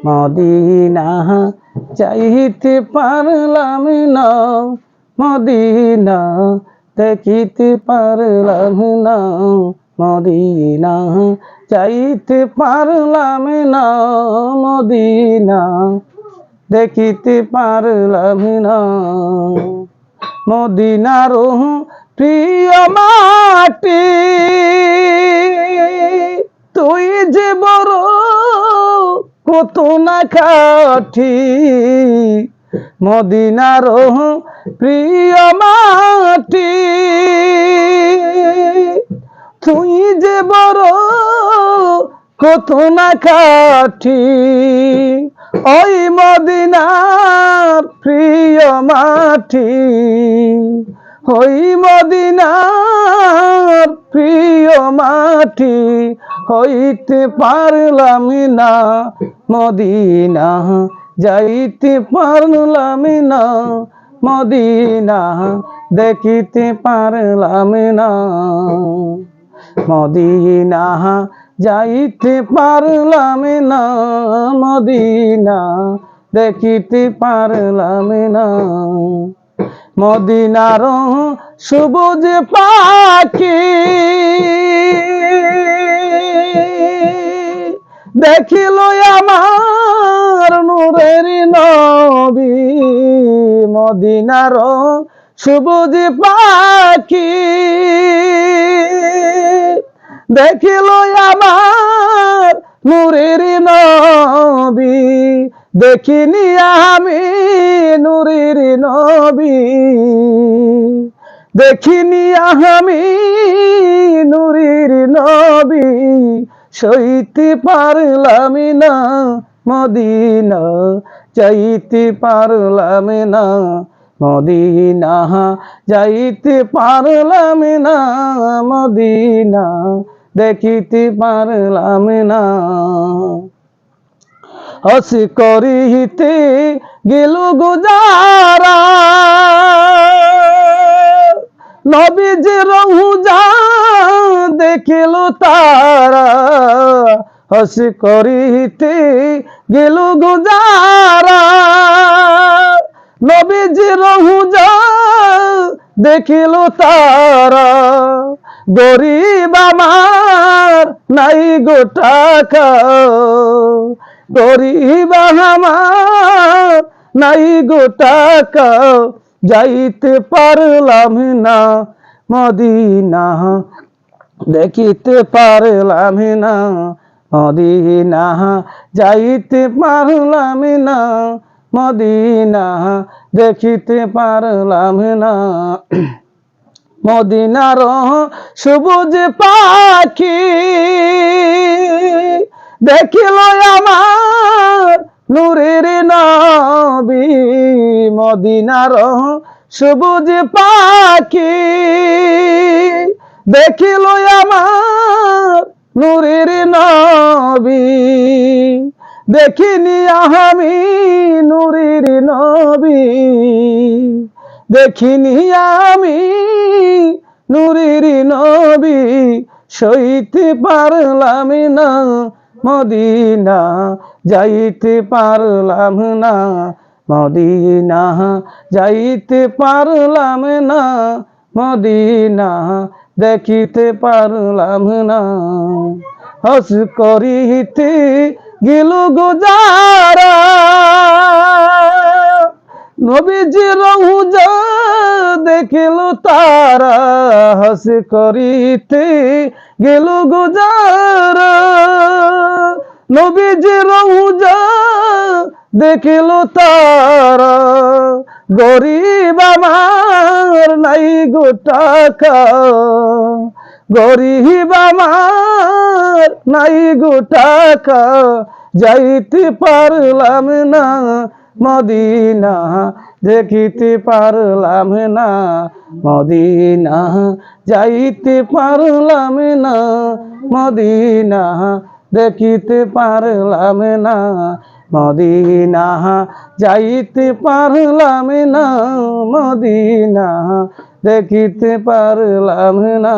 Medina চাইতে পারলাম না, মদিনা দেখিতে পারলাম না, মদিনা চাইতে পারলাম না, মদিনা দেখিতে পারলাম না। মদিনার প্রিয় মাটি তুই যে বড় কত না কাঠি, মদিনার প্রিয় মাটি তুই যে বড় কত না কাঠি, ওই মদিনার প্রিয় মাটি, ওই মদিনার প্রিয় মাটি হইতে পারলাম না, মদিনা যাইতে পারলাম না, মদিনা দেখিতে পারলাম না, মদিনা যাইতে পারলাম না, মদিনা দেখিতে পারলাম না। মদিনার সবুজ পাখি দেখিল আমার নূরের নবী, মদিনার সবুজ পাখি দেখিল আমার নূরের নবী, দেখিনি আমি নূরের নবী, দেখিনি আমি নূরের নবী, সইতে পারলাম না, মদিনা যাইতে পারলাম না, মদিনা যাইতে পারলাম না, মদিনা দেখিতে পারলাম না। হস করিতে গেল গুজারা নবীজি রহুজা দেখিল তারা, হস করিতে গেল গুজারা নবীজি রহুজা দেখিল তারা, গরিব আমার নাই গো টাকা, গরিব আমার নাই গো টাকা, যাইতে পারলাম না, মদিনা দেখিতে পারলাম না, মদিনা যাইতে পারলাম না, মদিনা দেখিতে পারলাম না। মদিনার সবুজ পাখি দেখিল আমার নূরের নবী, মদিনার সবুজ পাখি দেখিল আমার নূরের নবী, দেখিনি আমি নূরের নবী, দেখিনি আমি নূরের নবী, সইতে পারলাম না, মদিনা যাইতে পারলাম না, মদিনা যাইতে পারলাম না, মদিনা দেখিতে পারলাম না। হস করিতে গেল গুজারা নবীজি রহুজা দেখিল তারা, হস করিতে গেল গুজারা নবীজি রহুজা দেখিল তারা, গরিব আমার নাই গো টাকা, গরিব আমার নাই গো টাকা, যাইতে পারলাম না, মদিনা দেখিতে পারলাম না, মদিনা যাইতে পারলাম না, মদিনা দেখিতে পারলাম না, মদিনা যাইতে পারলাম না, মদিনা দেখিতে পারলাম না।